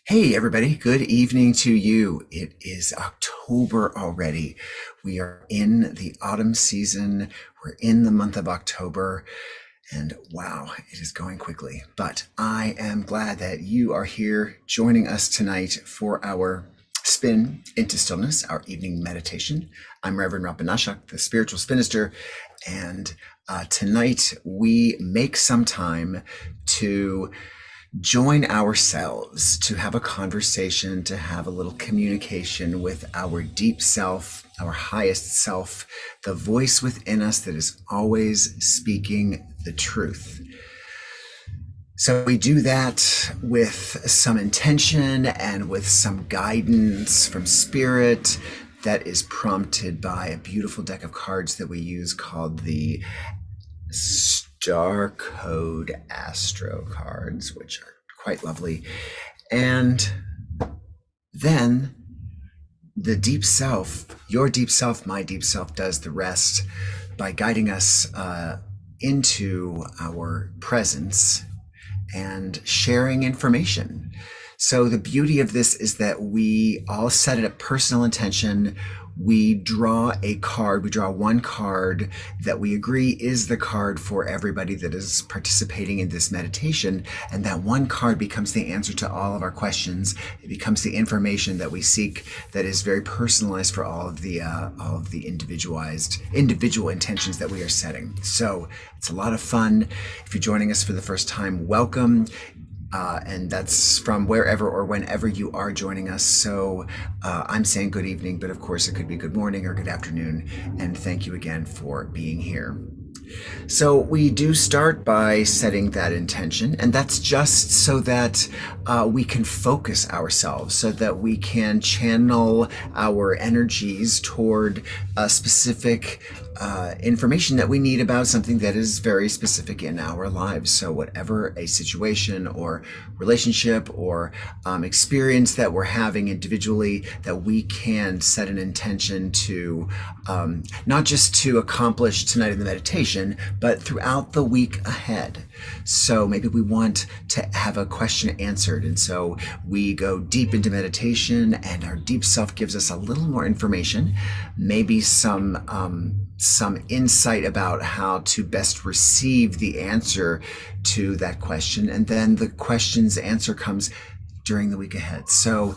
Hey, everybody. Good evening to you. It is October already. We are in the autumn season. We're in the month of October, and wow, it is going quickly. But I am glad that you are here joining us tonight for our spin into stillness, our evening meditation. I'm Reverend Rapanashak, the spiritual spinister, and tonight we make some time to join ourselves, to have a conversation, to have a little communication with our deep self, our highest self, the voice within us that is always speaking the truth. So we do that with some intention and with some guidance from spirit that is prompted by a beautiful deck of cards that we use called the Star Code Astro cards, which are quite lovely. And then the deep self, your deep self, my deep self, does the rest by guiding us into our presence and sharing information. So the beauty of this is that we all set it a personal intention. We draw a card, we draw one card that we agree is the card for everybody that is participating in this meditation. And that one card becomes the answer to all of our questions. It becomes the information that we seek that is very personalized for all of the individual intentions that we are setting. So it's a lot of fun. If you're joining us for the first time, welcome. And that's from wherever or whenever you are joining us. So I'm saying good evening, but of course it could be good morning or good afternoon. And thank you again for being here. So we do start by setting that intention, and that's just so that we can focus ourselves, so that we can channel our energies toward a specific information that we need about something that is very specific in our lives. So whatever a situation or relationship or experience that we're having individually, that we can set an intention to not just to accomplish tonight in the meditation, but throughout the week ahead. So maybe we want to have a question answered, and so we go deep into meditation, and our deep self gives us a little more information, maybe some insight about how to best receive the answer to that question, and then the question's answer comes during the week ahead. So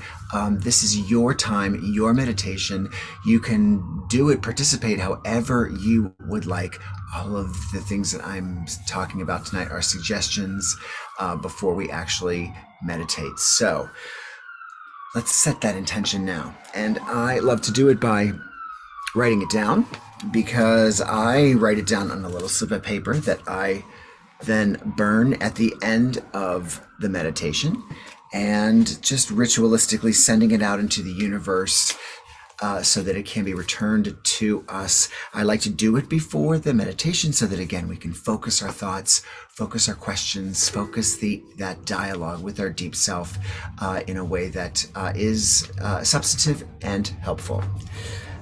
this is your time, your meditation. You can do it, participate however you would like. All of the things that I'm talking about tonight are suggestions before we actually meditate. So let's set that intention now. And I love to do it by writing it down, because I write it down on a little slip of paper that I then burn at the end of the meditation, and just ritualistically sending it out into the universe so that it can be returned to us. I like to do it before the meditation so that, again, we can focus our thoughts, focus our questions, focus that dialogue with our deep self in a way that is substantive and helpful.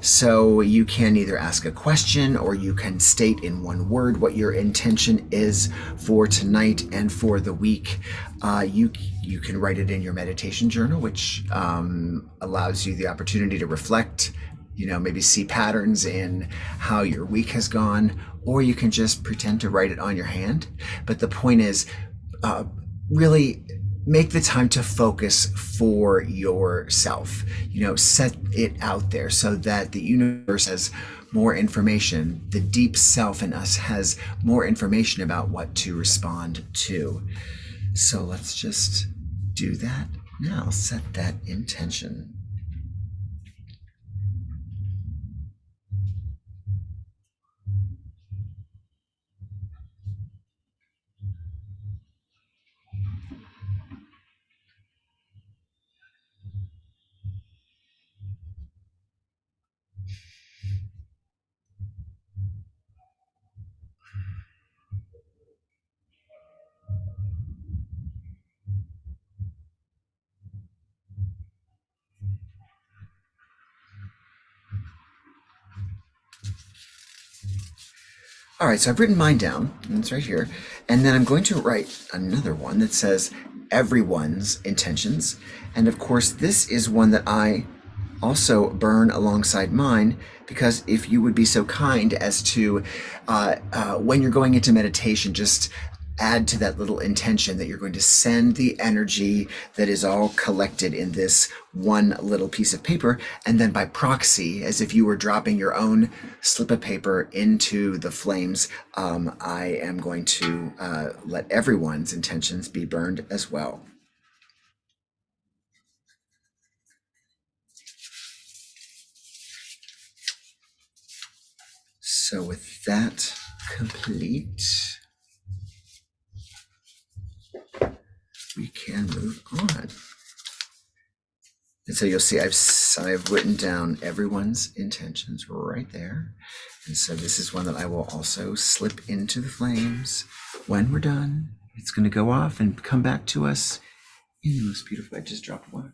So you can either ask a question, or you can state in one word what your intention is for tonight and for the week. You can write it in your meditation journal, which allows you the opportunity to reflect, maybe see patterns in how your week has gone, or you can just pretend to write it on your hand. But the point is, really make the time to focus for yourself. Set it out there so that the universe has more information. The deep self in us has more information about what to respond to. So let's just do that now. Set that intention. All right, so I've written mine down, and it's right here. And then I'm going to write another one that says, everyone's intentions. And of course, this is one that I also burn alongside mine, because if you would be so kind as to, when you're going into meditation, just add to that little intention that you're going to send the energy that is all collected in this one little piece of paper, and then by proxy, as if you were dropping your own slip of paper into the flames, I am going to let everyone's intentions be burned as well. So with that complete, we can move on. And so you'll see I've written down everyone's intentions right there. And so this is one that I will also slip into the flames when we're done. It's going to go off and come back to us in the most beautiful. I just dropped one.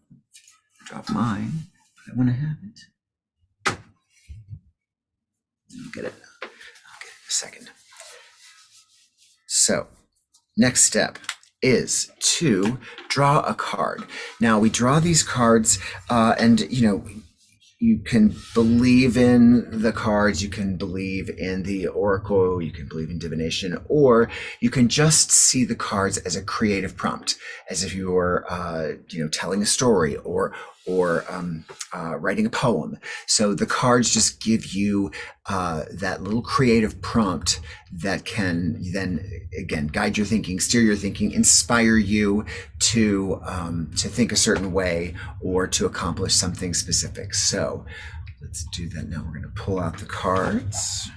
Drop mine, but I want to have it. I'll get it. I'll get it in a second. So, next step is to draw a card. Now we draw these cards, and you can believe in the cards, you can believe in the oracle, you can believe in divination, or you can just see the cards as a creative prompt, as if you were telling a story or writing a poem. So the cards just give you that little creative prompt that can then again guide your thinking, steer your thinking, inspire you to think a certain way or to accomplish something specific. So let's do that now. We're going to pull out the cards.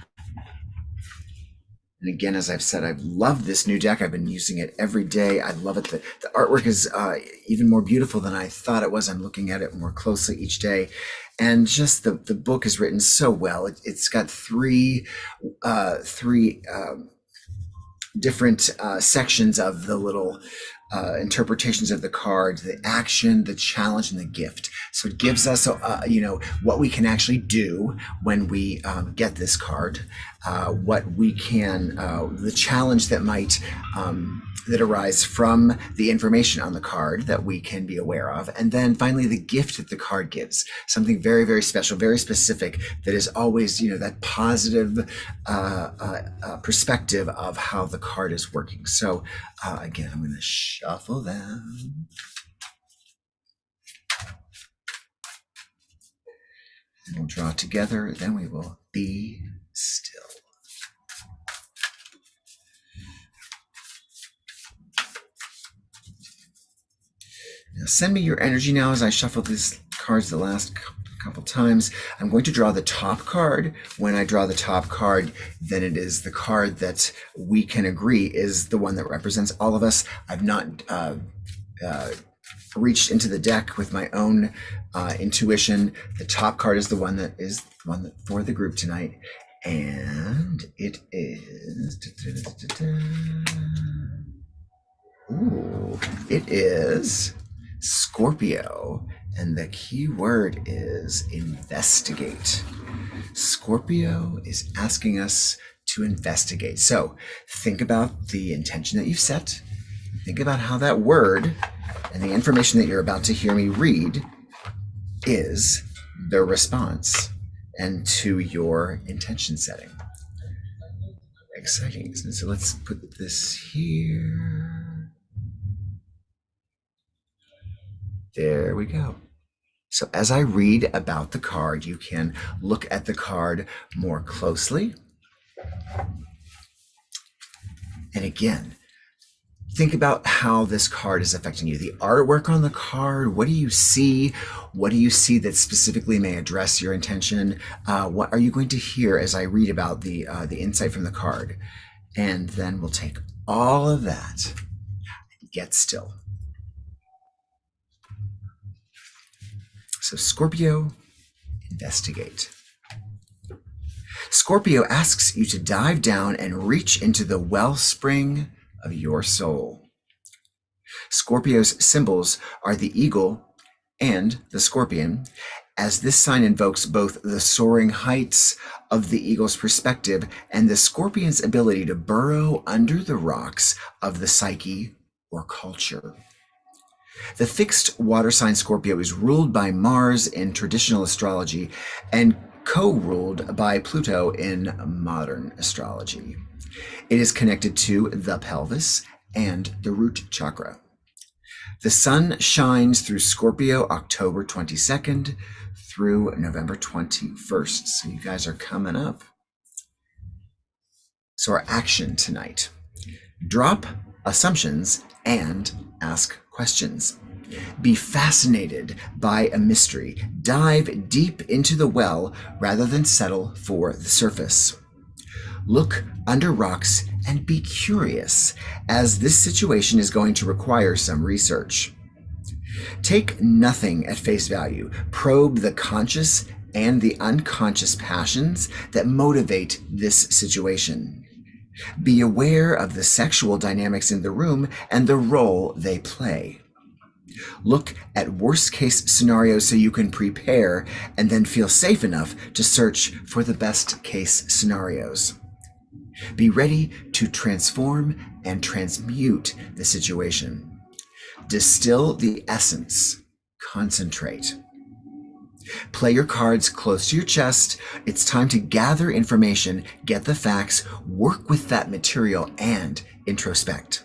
And again, as I've said, I've loved this new deck. I've been using it every day. I love it. The artwork is even more beautiful than I thought it was. I'm looking at it more closely each day. And just the book is written so well. It's got three different sections of the little interpretations of the cards: the action, the challenge, and the gift. So it gives us, what we can actually do when we get this card, what we can, the challenge that might, that arise from the information on the card that we can be aware of. And then finally, the gift that the card gives, something very, very special, very specific, that is always, that positive perspective of how the card is working. So again, I'm going to shuffle them. And we'll draw together, then we will be still. Now send me your energy now as I shuffle these cards the last couple times. I'm going to draw the top card. When I draw the top card, then it is the card that we can agree is the one that represents all of us. I've not reached into the deck with my own intuition. The top card is the one that for the group tonight, and it is. Ooh, it is Scorpio, and the key word is investigate. Scorpio is asking us to investigate. So think about the intention that you've set. Think about how that word and the information that you're about to hear me read is the response and to your intention setting. Exciting, isn't it? So let's put this here. There we go. So as I read about the card, you can look at the card more closely. And again, think about how this card is affecting you. The artwork on the card, what do you see? What do you see that specifically may address your intention? What are you going to hear as I read about the insight from the card? And then we'll take all of that and get still. So Scorpio, investigate. Scorpio asks you to dive down and reach into the wellspring of your soul. Scorpio's symbols are the eagle and the scorpion, as this sign invokes both the soaring heights of the eagle's perspective and the scorpion's ability to burrow under the rocks of the psyche or culture. The fixed water sign Scorpio is ruled by Mars in traditional astrology and co-ruled by Pluto in modern astrology. It is connected to the pelvis and the root chakra. The sun shines through Scorpio October 22nd through November 21st. So you guys are coming up. So our action tonight: drop assumptions and ask questions. Be fascinated by a mystery. Dive deep into the well rather than settle for the surface. Look under rocks and be curious, as this situation is going to require some research. Take nothing at face value. Probe the conscious and the unconscious passions that motivate this situation. Be aware of the sexual dynamics in the room and the role they play. Look at worst case scenarios so you can prepare and then feel safe enough to search for the best case scenarios. Be ready to transform and transmute the situation. Distill the essence. Concentrate. Play your cards close to your chest. It's time to gather information, get the facts, work with that material, and introspect.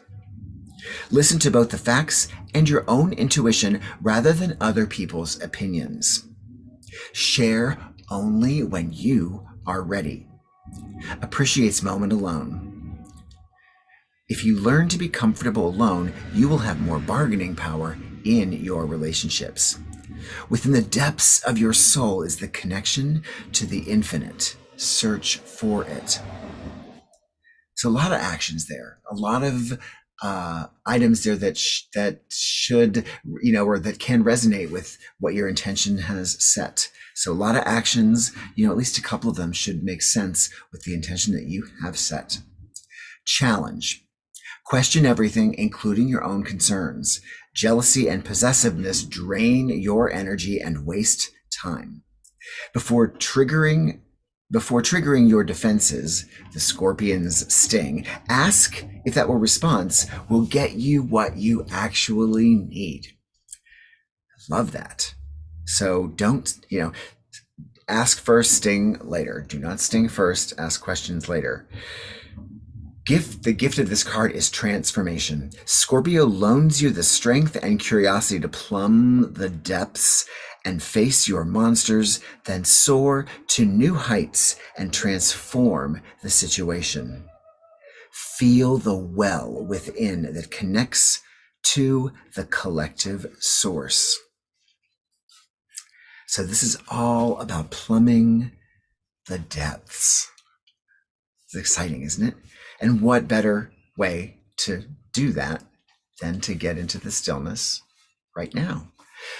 Listen to both the facts and your own intuition rather than other people's opinions. Share only when you are ready. Appreciates moment alone. If you learn to be comfortable alone, you will have more bargaining power in your relationships. Within the depths of your soul is the connection to the infinite. Search for it. So a lot of actions there, a lot of items there that should, or that can resonate with what your intention has set. So a lot of actions, at least a couple of them should make sense with the intention that you have set. Challenge. Question everything, including your own concerns. Jealousy and possessiveness drain your energy and waste time. Before triggering your defenses, the scorpion's sting, ask if that response will get you what you actually need. Love that. So don't, ask first, sting later. Do not sting first, ask questions later. The gift of this card is transformation. Scorpio loans you the strength and curiosity to plumb the depths and face your monsters, then soar to new heights and transform the situation. Feel the well within that connects to the collective source. So this is all about plumbing the depths. It's exciting, isn't it? And what better way to do that than to get into the stillness right now?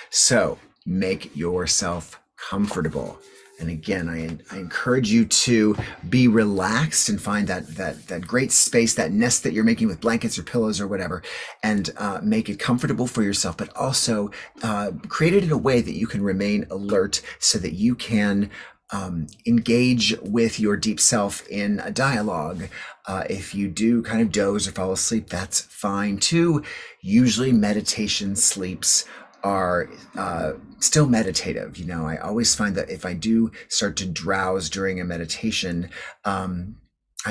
So make yourself comfortable. And again, I encourage you to be relaxed and find that great space, that nest that you're making with blankets or pillows or whatever, and make it comfortable for yourself, but also create it in a way that you can remain alert so that you can engage with your deep self in a dialogue. If you do kind of doze or fall asleep, that's fine too. Usually meditation sleeps are still meditative. I always find that if I do start to drowse during a meditation, I'm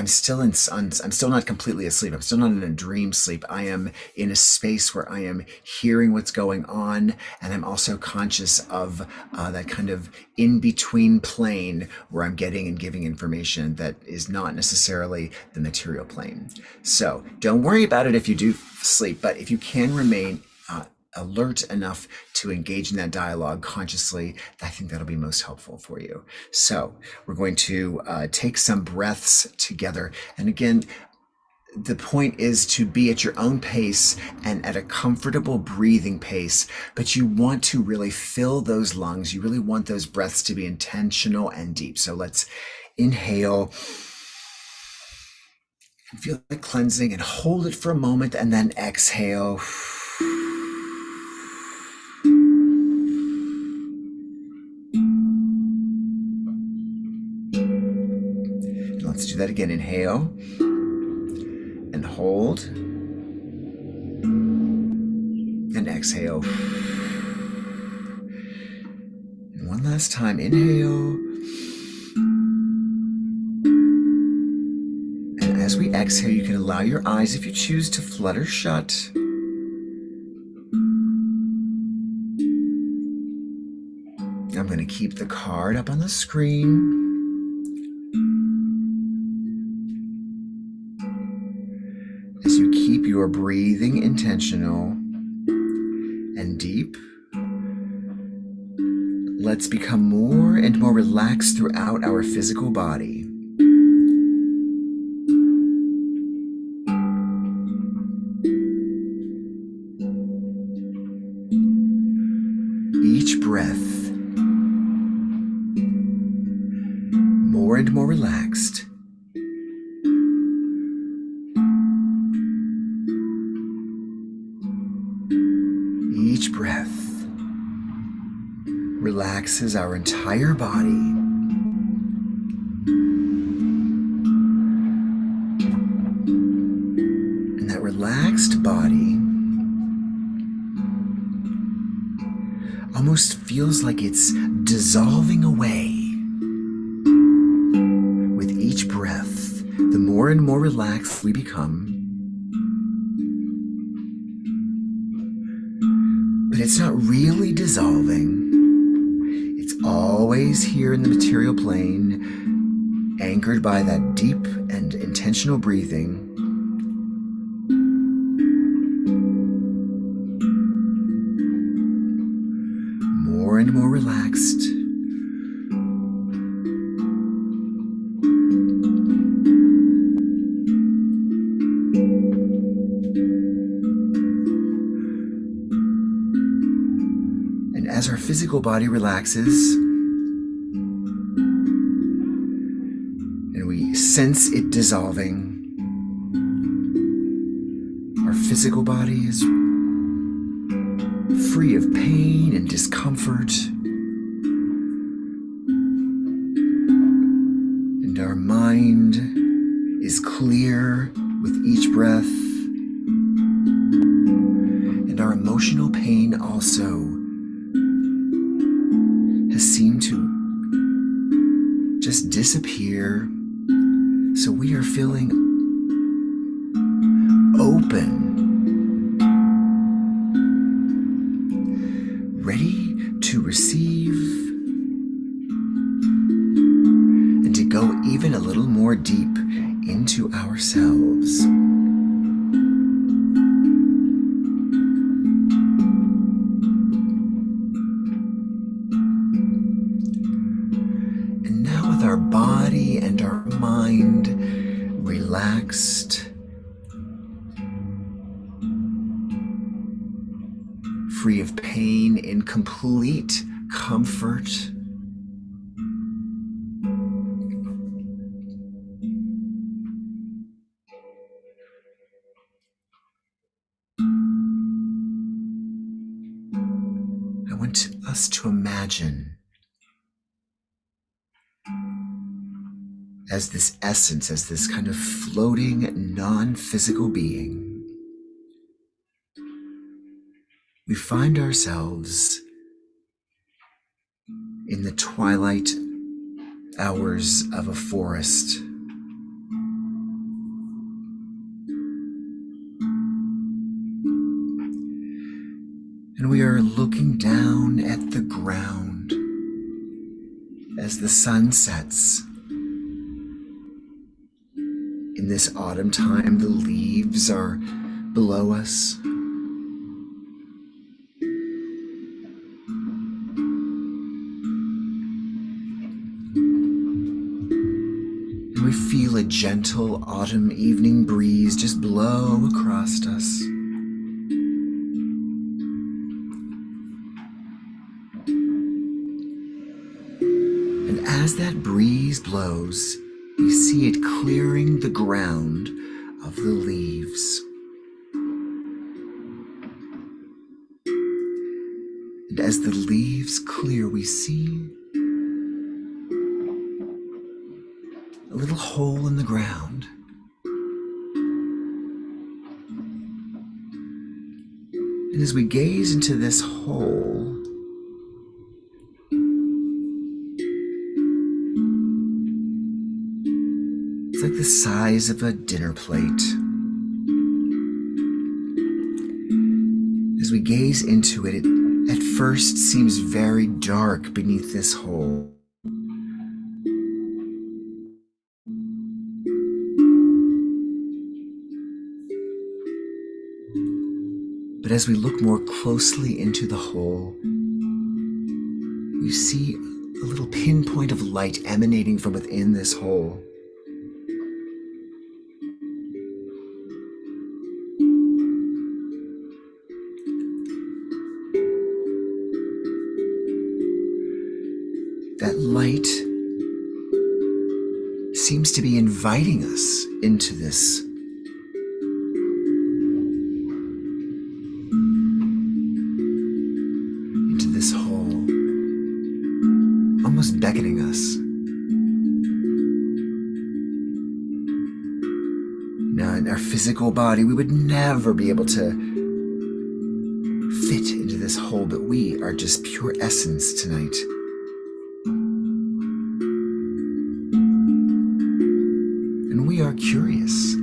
still not completely asleep. I'm still not in a dream sleep. I am in a space where I am hearing what's going on, and I'm also conscious of that kind of in-between plane where I'm getting and giving information that is not necessarily the material plane. So don't worry about it if you do sleep, but if you can remain alert enough to engage in that dialogue consciously, I think that'll be most helpful for you. So we're going to take some breaths together. And again, the point is to be at your own pace and at a comfortable breathing pace, but you want to really fill those lungs. You really want those breaths to be intentional and deep. So let's inhale and feel like cleansing, and hold it for a moment, and then exhale. Let's do that again. Inhale and hold and exhale. And one last time, inhale. And as we exhale, you can allow your eyes, if you choose, to flutter shut. I'm going to keep the card up on the screen. As you keep your breathing intentional and deep, let's become more and more relaxed throughout our physical body. Each breath, more and more relaxed. Each breath relaxes our entire body. And that relaxed body almost feels like it's dissolving away. With each breath, the more and more relaxed we become. But it's not really dissolving. It's always here in the material plane, anchored by that deep and intentional breathing. More and more relaxed. And as our physical body relaxes, and we sense it dissolving, our physical body is free of pain and discomfort, and our mind is clear with each breath, and our emotional pain also has seemed to just disappear. So we are feeling open, ready to receive and to go even a little more deep into ourselves. And now with our body and our mind relaxed, free of pain, in complete comfort, I want us to imagine as this essence, as this kind of floating, non-physical being, we find ourselves in the twilight hours of a forest. And we are looking down at the ground as the sun sets. In this autumn time, the leaves are below us. And we feel a gentle autumn evening breeze just blow across us. And as that breeze blows, we see it clearing the ground of the leaves. And as the leaves clear, we see a little hole in the ground. And as we gaze into this hole, it's like the size of a dinner plate. As we gaze into it, it at first seems very dark beneath this hole. But as we look more closely into the hole, we see a little pinpoint of light emanating from within this hole. That light seems to be inviting us into this hole, almost beckoning us. Now, in our physical body, we would never be able to fit into this hole, but we are just pure essence tonight. And we are curious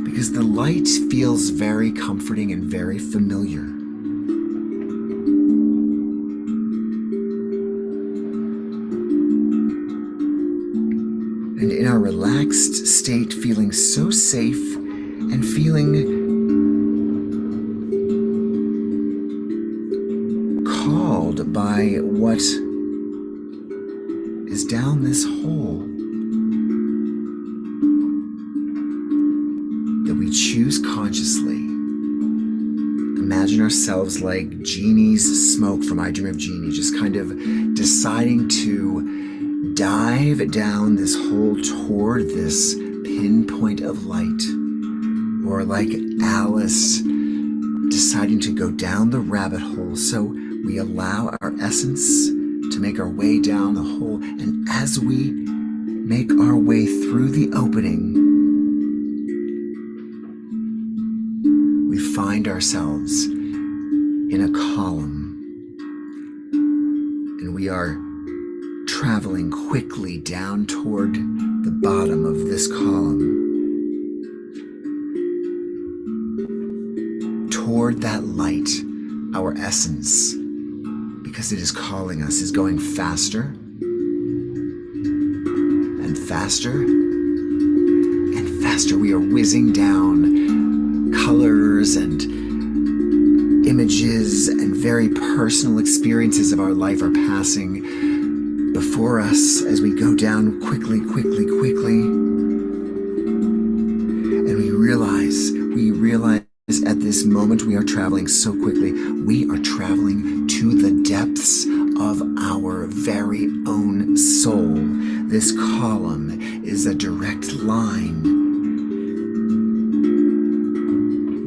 because the light feels very comforting and very familiar. And in our relaxed state, feeling so safe and feeling called by what is down this hole, that we choose consciously. Imagine ourselves like Genie's smoke from I Dream of Jeannie, just kind of deciding to dive down this hole toward this pinpoint of light, or like Alice deciding to go down the rabbit hole. So we allow our essence to make our way down the hole, and as we make our way through the opening, we find ourselves in a column, and we are traveling quickly down toward the bottom of this column, toward that light. Our essence, because it is calling us, is going faster and faster and faster. We are whizzing down colors and images, and very personal experiences of our life are passing before us as we go down quickly. And we realize at this moment we are traveling so quickly, we are traveling to the depths of our very own soul. This column is a direct line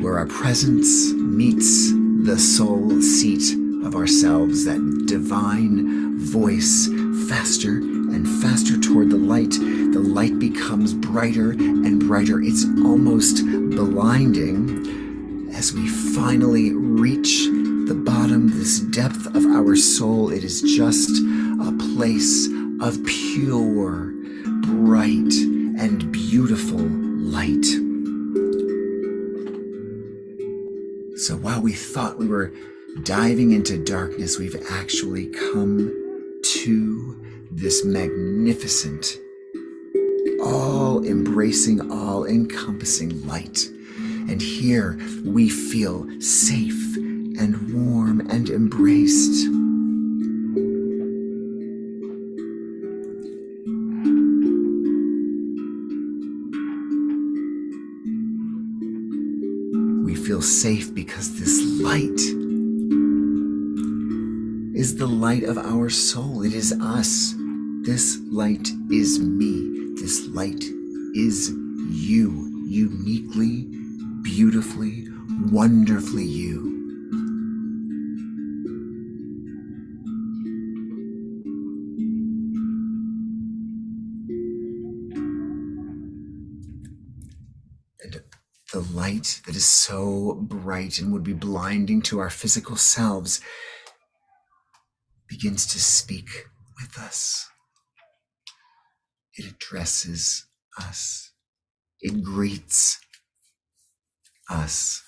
where our presence meets the soul seat of ourselves, that divine voice, faster and faster toward the light. The light becomes brighter and brighter. It's almost blinding as we finally reach the bottom, this depth of our soul. It is just a place of pure, bright, and beautiful light. So while we thought we were diving into darkness, we've actually come to this magnificent, all-embracing, all-encompassing light. And here we feel safe and warm and embraced. We feel safe because this light is the light of our soul. It is us. This light is me. This light is you, uniquely, beautifully, wonderfully you. And the light light that is so bright and would be blinding to our physical selves begins to speak with us. It addresses us. It greets us.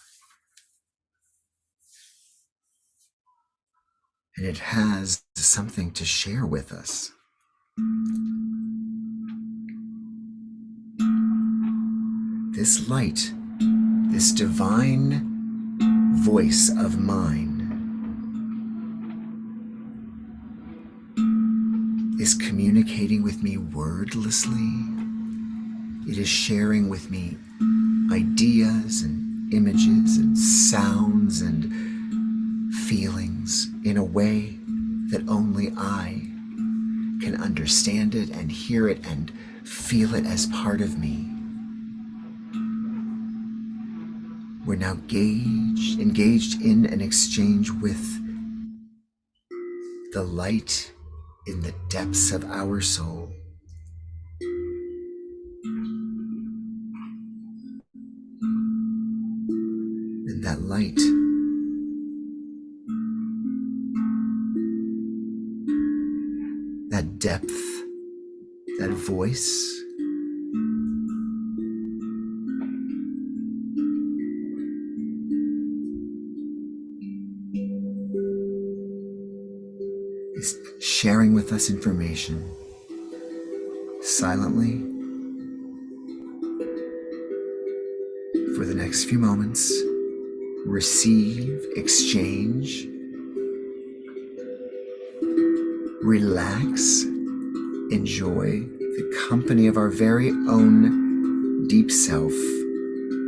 And it has something to share with us. This light, this divine voice of mine, is communicating with me wordlessly. It is sharing with me ideas and images and sounds and feelings in a way that only I can understand it and hear it and feel it as part of me. We're now engaged in an exchange with the light in the depths of our soul. And that light that depth, that voice, is sharing with us information silently for the next few moments. Receive, exchange, relax, enjoy the company of our very own deep self.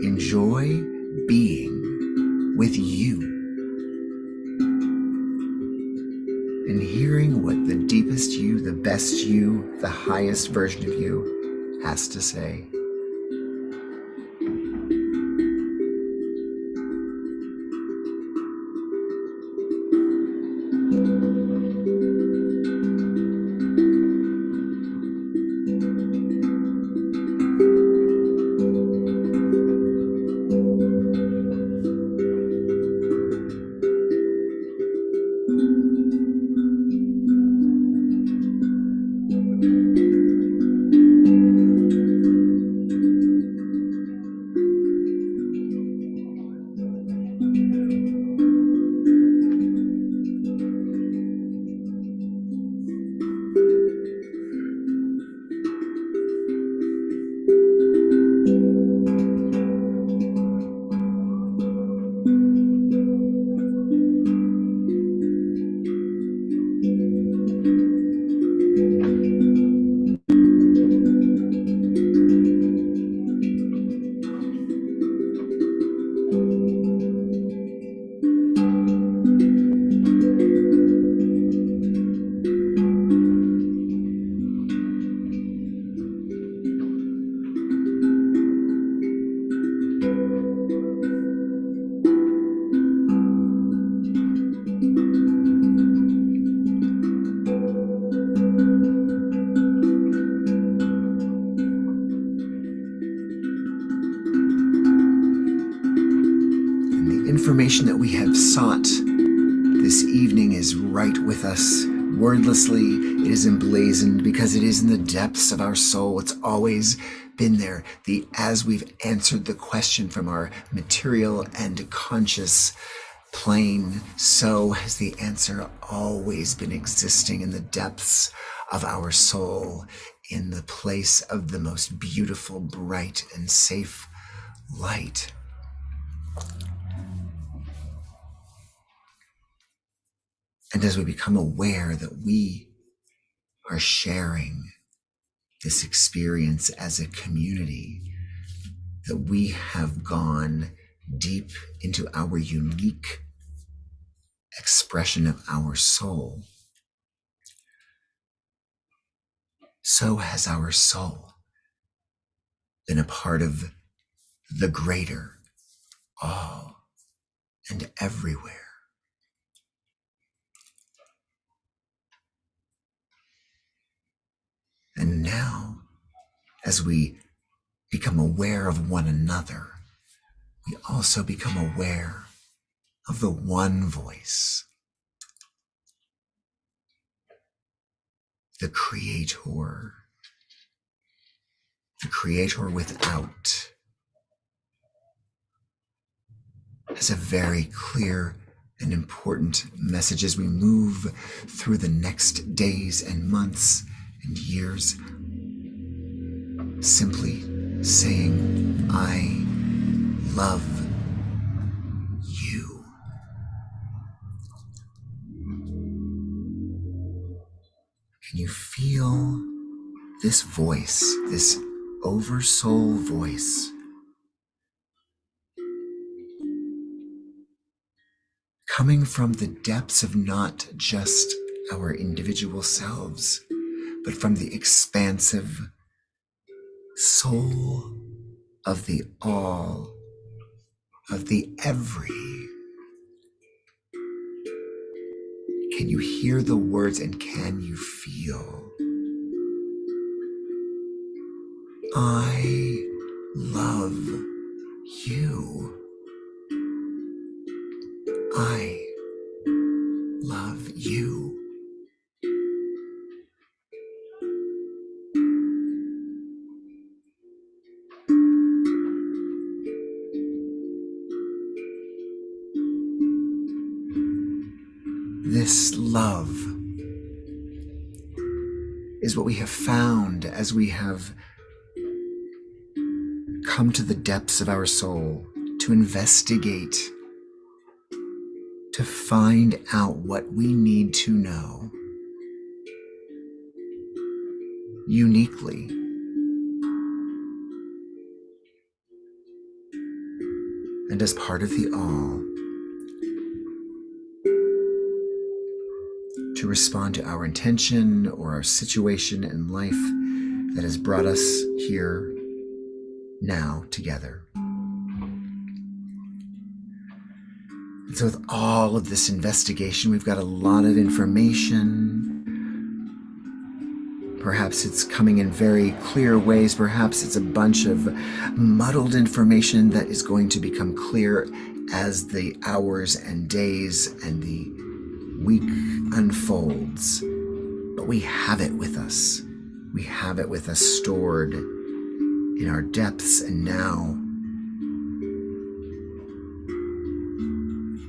Enjoy being with you and hearing what the deepest you, the best you, the highest version of you has to say. Information that we have sought this evening is right with us. Wordlessly, it is emblazoned because it is in the depths of our soul. It's always been there. As we've answered the question from our material and conscious plane, so has the answer always been existing in the depths of our soul, in the place of the most beautiful, bright, and safe light. And as we become aware that we are sharing this experience as a community, that we have gone deep into our unique expression of our soul, so has our soul been a part of the greater, all and everywhere. And now, as we become aware of one another, we also become aware of the one voice, the Creator without, has a very clear and important message as we move through the next days and months and years, simply saying, I love you. Can you feel this voice, this oversoul voice, coming from the depths of not just our individual selves, but from the expansive soul of the all, of the every? Can you hear the words and can you feel? I love you. I love you. This love is what we have found as we have come to the depths of our soul to investigate, to find out what we need to know uniquely. And as part of the all, to respond to our intention or our situation in life that has brought us here now together. And so with all of this investigation, we've got a lot of information. Perhaps it's coming in very clear ways. Perhaps it's a bunch of muddled information that is going to become clear as the hours and days and the week unfolds. But we have it with us. We have it with us stored in our depths and now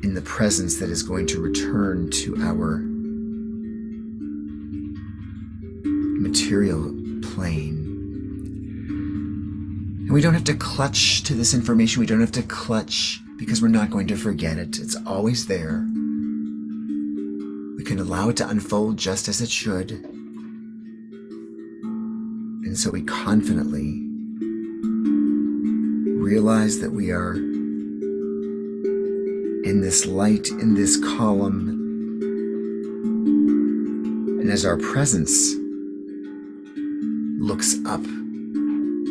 in the presence that is going to return to our material plane. And we don't have to clutch to this information. We don't have to clutch because we're not going to forget it. It's always there. We can allow it to unfold just as it should. And so we confidently realize that we are in this light, in this column. And as our presence looks up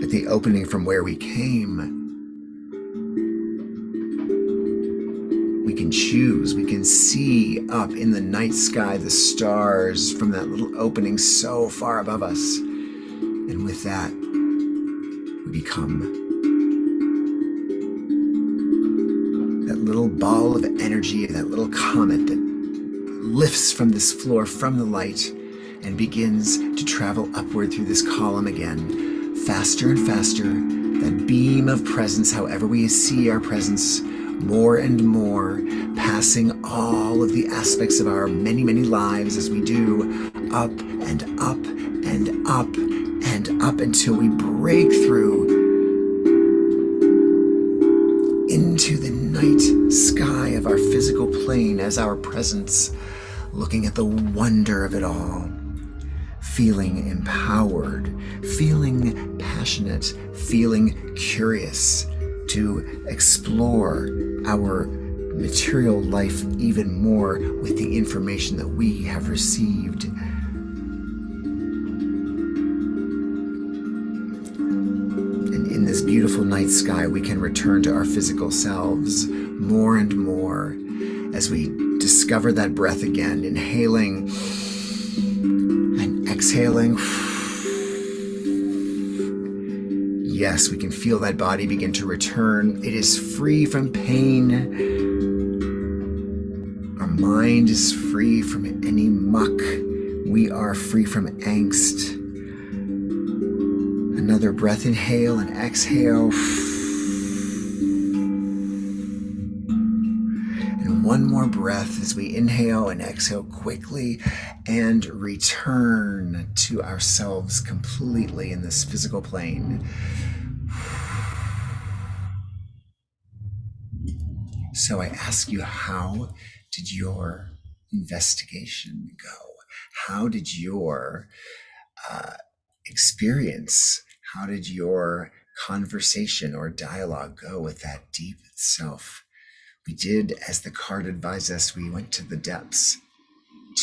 at the opening from where we came, we can choose, we can see up in the night sky the stars from that little opening so far above us. And with that, we become that little ball of energy, that little comet that lifts from this floor, from the light, and begins to travel upward through this column again, faster and faster, that beam of presence, however we see our presence, more and more, passing all of the aspects of our many, many lives as we do, up and up and up and up until we break through into the night sky of our physical plane as our presence, looking at the wonder of it all, feeling empowered, feeling passionate, feeling curious to explore our material life even more with the information that we have received. And in this beautiful night sky, we can return to our physical selves more and more as we discover that breath again, inhaling and exhaling, Yes, we can feel that body begin to return. It is free from pain. Our mind is free from any muck. We are free from angst. Another breath, inhale and exhale. And one more breath as we inhale and exhale quickly and return to ourselves completely in this physical plane. So I ask you, how did your investigation go? How did your experience, how did your conversation or dialogue go with that deep self? We did, as the card advised us, we went to the depths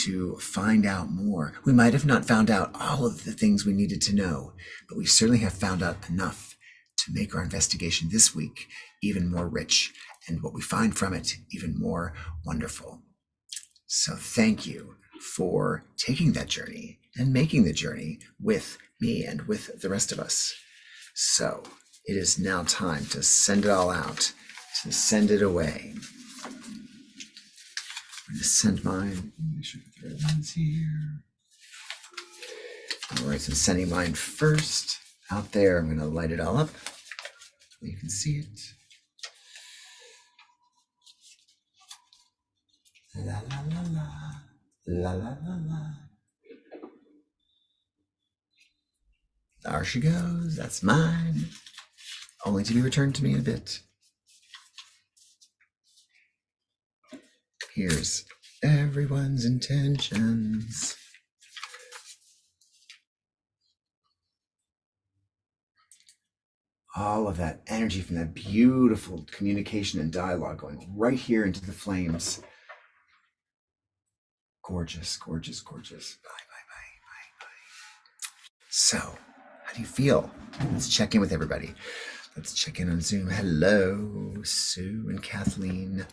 to find out more. We might have not found out all of the things we needed to know, but we certainly have found out enough to make our investigation this week even more rich, and what we find from it even more wonderful. So thank you for taking that journey and making the journey with me and with the rest of us. So it is now time to send it all out, to send it away. I'm going to send mine. Make sure the red one's here. All right, so I'm sending mine first out there. I'm going to light it all up. You can see it. La la la la. La la la la. There she goes. That's mine. Only to be returned to me in a bit. Here's everyone's intentions. All of that energy from that beautiful communication and dialogue going right here into the flames. Gorgeous, gorgeous, gorgeous. Bye, bye, bye, bye, bye. So, how do you feel? Let's check in with everybody. Let's check in on Zoom. Hello, Sue and Kathleen.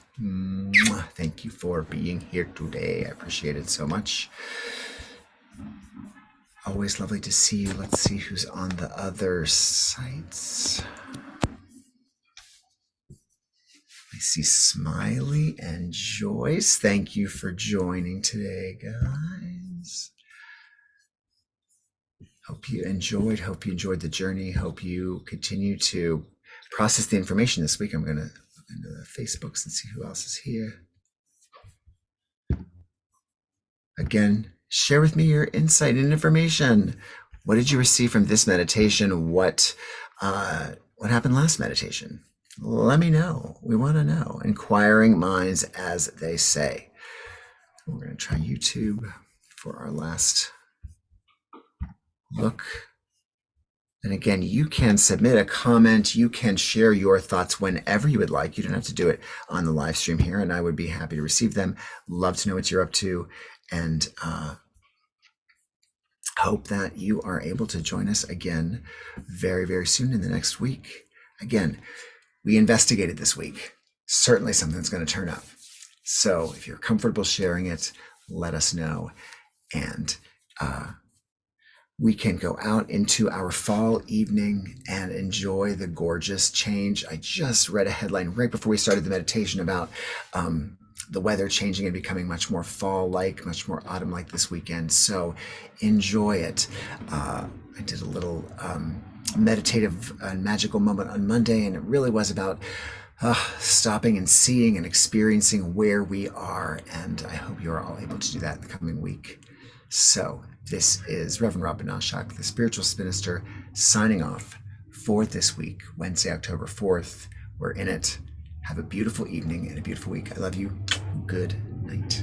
Thank you for being here today. I appreciate it so much. Always lovely to see you. Let's see who's on the other sites. I see Smiley and Joyce. Thank you for joining today, guys. Hope you enjoyed the journey. Hope you continue to process the information this week. I'm going to look into the Facebooks and see who else is here. Again, share with me your insight and information. What did you receive from this meditation? What happened last meditation? Let me know. We want to know. Inquiring minds, as they say. We're going to try YouTube for our last look. And again, you can submit a comment. You can share your thoughts whenever you would like. You don't have to do it on the live stream here, and I would be happy to receive them. Love to know what you're up to, and hope that you are able to join us again very, very soon in the next week. Again, we investigated this week. Certainly something's going to turn up. So if you're comfortable sharing it, let us know. And we can go out into our fall evening and enjoy the gorgeous change. I just read a headline right before we started the meditation about the weather changing and becoming much more fall-like, much more autumn-like this weekend. So enjoy it. I did a little meditative and magical moment on Monday, and it really was about stopping and seeing and experiencing where we are. And I hope you're all able to do that in the coming week. So this is Reverend Robin Oshak, the Spiritual Spinster, signing off for this week, Wednesday, October 4th. We're in it. Have a beautiful evening and a beautiful week. I love you. Good night.